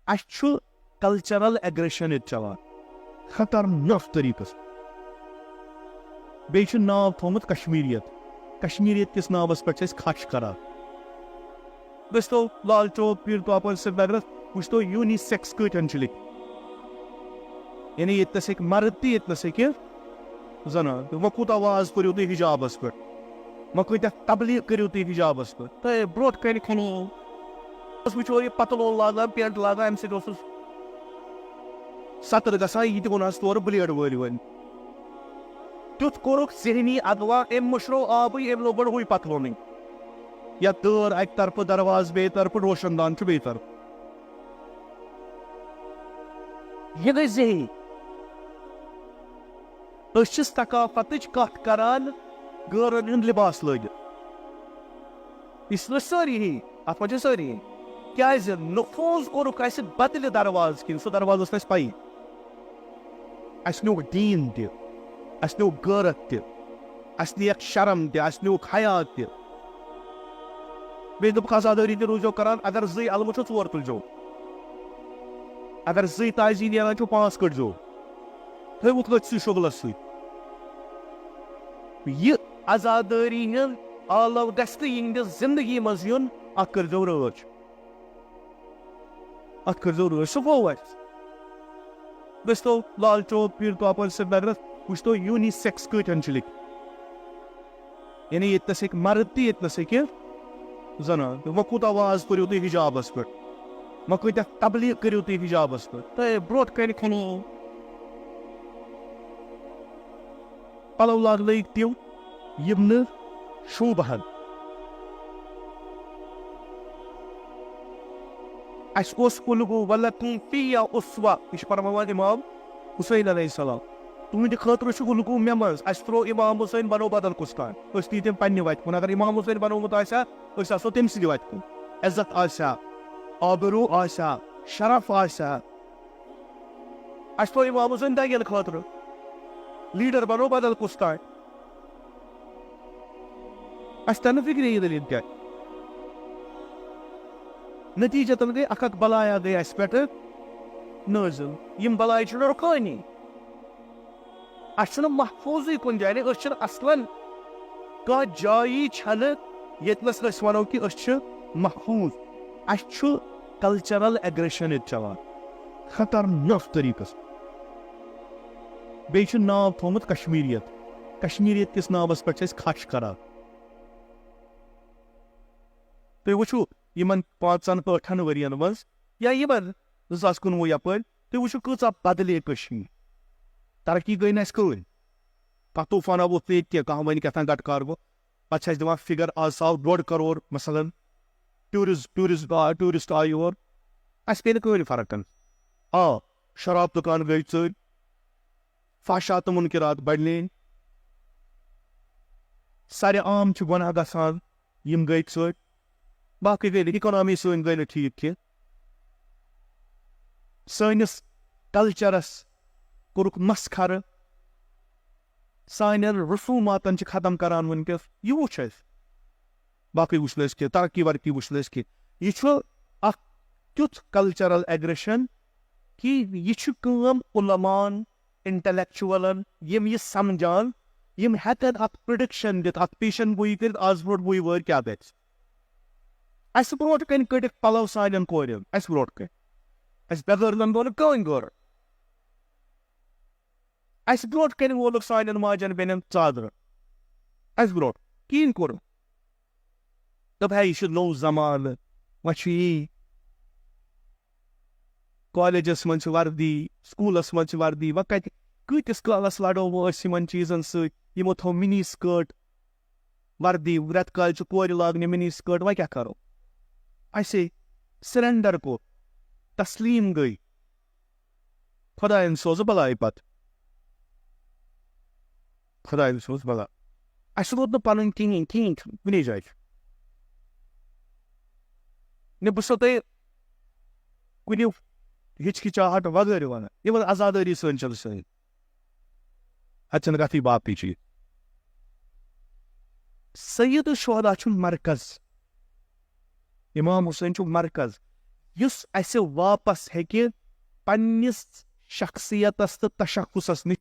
اچھو cultural aggression چلان خطرناک طریقس بیچ ناو تھومت کشمیریت کس ناوس پہ کھش کران گھو لال چوک پیر پاپر سری نگرس وچتو یونیسیکس کتن لکھ یعنی یتنس ہیک مرد تہ یتنس ہیک زنان وہ کوتاہ واز کٔرِو تُہۍ حجابس پہ وہ کۭتیاہ تبلیغ کٔرِو تُہۍ حجابس پہ تہ برونٛٹھ کنہ کھنو وچھو یہ پتلون لاگان پینٹ لاگان امہ سۭتۍ اوسُس سطر گژھان یہ تہ اوٚنہس تورٕ بلیڈ وٲلۍ تیُتھ کوٚرُکھ ذہنی اغوا أمۍ مٔشرو آبٕے أمۍ لوگ گۄڈٕ ہُے پتلونٕے یا دٲر اکہِ طرفہٕ درواز بیٚیہِ طرفہٕ روشن دان چھُ بیٚیہِ طرفہٕ یہ گٔے ذہنی أسۍ چھِ ثقافتٕچ کتھ کران غٲرن ہُنٛد لباس لٲگِتھ یہ چھِ سٲری ہی اتھ منٛز چھِ سٲری ہی کیازِ نفوذ کوٚرُکھ اسہِ بدلہِ درواز کِنۍ سُہ درواز ٲس نہٕ اسہِ پَیی اسہِ نیوٗکھ دیٖن تہِ اسہِ نیوٗکھ غٲرت تہِ اسہِ نِیَکھ شرم تہِ اسہِ نیوٗکھ حیا تہِ بیٚیہِ دوٚپُکھ آزادٲری تہِ روٗزیو کران اگر زٕے المہٕ چھو 4 تُلزیو اگر زٕے تازی نیران چھو 5 کٔڑزیو تھٲیوُکھ لٔژھسٕے شُگلس سۭتۍ یہ آزادٲری ہُنٛد عالو گژھِ نہٕ یِہنٛدِس زندگی منٛز یُن اتھ کٔرزیو رٲچھ اتھ کٔرزیو رٲچھ سُہ گوٚو اسہِ گٔژھتو لال چوک پیر پاپر سری نگرس وچھتو یونیسیکس کتن لکھ یعنی یتنس ہیک مرد تہ یتنس ہیک زنان وہ کوتاہ واز کٔرِو تُہۍ حجابس پہ وہ کۭتیاہ تبلیغ کٔرِو تُہۍ حجابس پہ تہ برونٛٹھ کنہ کھنو پلو لاگنٲیِکھ تِم یِم نہٕ شوٗبہن اسہِ اوس قُلہُ وَلَکُم فِیَّ اُسوَہ یہ چھُ پرناوان امام حُسین علیہ السلام تُہنٛدِ خٲطرٕ چھُ قُلہُ مےٚ منٛز اسہِ ترٛوو امام حُسین بنوو بدل کُس کانٛہہ أسۍ نی تِم پننہِ وتہِ کُن اگر امام حُسین بنومُت آسہِ ہا أسۍ آسو تٔمۍ سٕنٛدِ وتہِ کُن عزت آسہِ ہا آبروٗ آسہِ ہا شرف آسہِ ہا اسہِ تھوٚو امام حُسین دگٮ۪ن خٲطرٕ لیٖڈر بنوو بدل کُس کانٛہہ اسہِ تر نہٕ فکرِ یہِ دٔلیٖل کیٛاہ نتیجتن گٔے اکھ بلایا گٔے اسہِ پٮ۪ٹھٕ نٲزِل یِم بلایہِ چھِ رُکٲنی اسہِ چھُنہٕ محفوٗظٕے کُنہِ جایہِ أسۍ چھِنہٕ اصلن کانٛہہ جایی چھنہٕ ییٚتنس أسۍ ونو کہِ أسۍ چھِ محفوٗظ اسہِ چھُ کلچرل ایگریشن ییٚتہِ چلان خطرناک طریقس بیٚیہِ چھُ ناو تھومُت کشمیریت کِس ناوس پٮ۪ٹھ چھِ أسۍ کھش کران تُہۍ وٕچھِو یِمن 5-8 ؤرین منٛز یا یِمن 2019 یپٲرۍ تُہۍ وٕچھِو کۭژاہ بدلے کٔشیٖر ترقی گٔے نہٕ اَسہِ کٕہٕنۍ کانٛہہ طوٗفانا ووٚتھ نہٕ ییٚتہِ کینٛہہ کانٛہہ وَنہِ کیٛاہ تام گٹکار گوٚو پتہٕ چھِ اَسہِ دِوان فِگر آز آو 1.5 کرور مثلاً ٹوٗرِسٹ آے یور اَسہِ پیٚیہِ نہٕ کٕہٕنۍ فرق آ شراب دُکان گٔے ژٔرۍ فحشات تہٕ مُنکِرات بڑلے سرِ عام چھِ گۄناہ گژھان یِم گٔے ژٔرۍ باقٕے گٔے نہٕ اِکانامی سٲنۍ گٔے نہٕ ٹھیٖک کینٛہہ سٲنِس کلچرس کوٚرُکھ مسخرٕ سانٮ۪ن رسوٗماتن چھِ ختم کران وٕنکیٚس یہِ وٕچھ اَسہِ باقٕے وٕچھ نہٕ أسۍ کینٛہہ ترقی ورقی وٕچھ نہٕ أسۍ کینٛہہ یہِ چھُ اکھ تیُتھ کلچرل ایگریشن کہِ یہِ چھُ کٲم عُلماہن انٹلیکچُولن یِم یہِ سمجھان یِم ہٮ۪کن اتھ پرڈکشن دِتھ اتھ پیشن گویی کٔرِتھ آز برونٛٹھ وُہہِ وٕہٕرۍ کیٛاہ گژھِ اسہِ برونٛٹھ کنہِ کٔڑِکھ پلو سانٮ۪ن کورٮ۪ن اسہِ برونٛٹھ کنہِ اسہِ بٮ۪غٲرن گوٚو نہٕ کٕہٕنۍ غٲر اسہِ برونٛٹھ کنہِ وولُکھ سانٮ۪ن ماجٮ۪ن بیٚنٮ۪ن ژادرٕ اسہِ برونٛٹھ کِہیٖنۍ کوٚرُکھ دوٚپ ہے یہِ چھُ نوٚو زمانہٕ وۄنۍ چھُ یی کالیجس منٛز چھِ وردی سکوٗلس منٛز چھِ وردی وۄنۍ کتہِ کۭتِس کالس لڑو وۄنۍ أسۍ یِمن چیٖزن سۭتۍ یِمو تھوٚو مِنی سکٲٹ وردی رٮ۪تہٕ کالہِ چھُ کورِ لاگنہِ مِنی سکٲٹ وۄنۍ کیٛاہ کرو اسے سرینڈر کوٚر تسلیٖم گٔے خۄداین سوزٕ بلاے پتہٕ خۄداین سوز بلا اسہِ روٗد نہٕ پنٕنۍ کِہیٖنۍ کُنی جایہِ نہ بہٕ چھُسو تۄہہِ کُنہِ ہچکچاہٹ وغٲرٕ ونان یِمن آزادٲری سٲنۍ چھنہٕ سٲنۍ اتہِ چھنہٕ کتھٕے باقٕے چیٖز سید الشہدا چھُ مرکز امام حُسین چھُ مرکز یُس اَسہِ واپس ہیٚکہِ پننِس شخصیتس تہٕ تشخصس نِش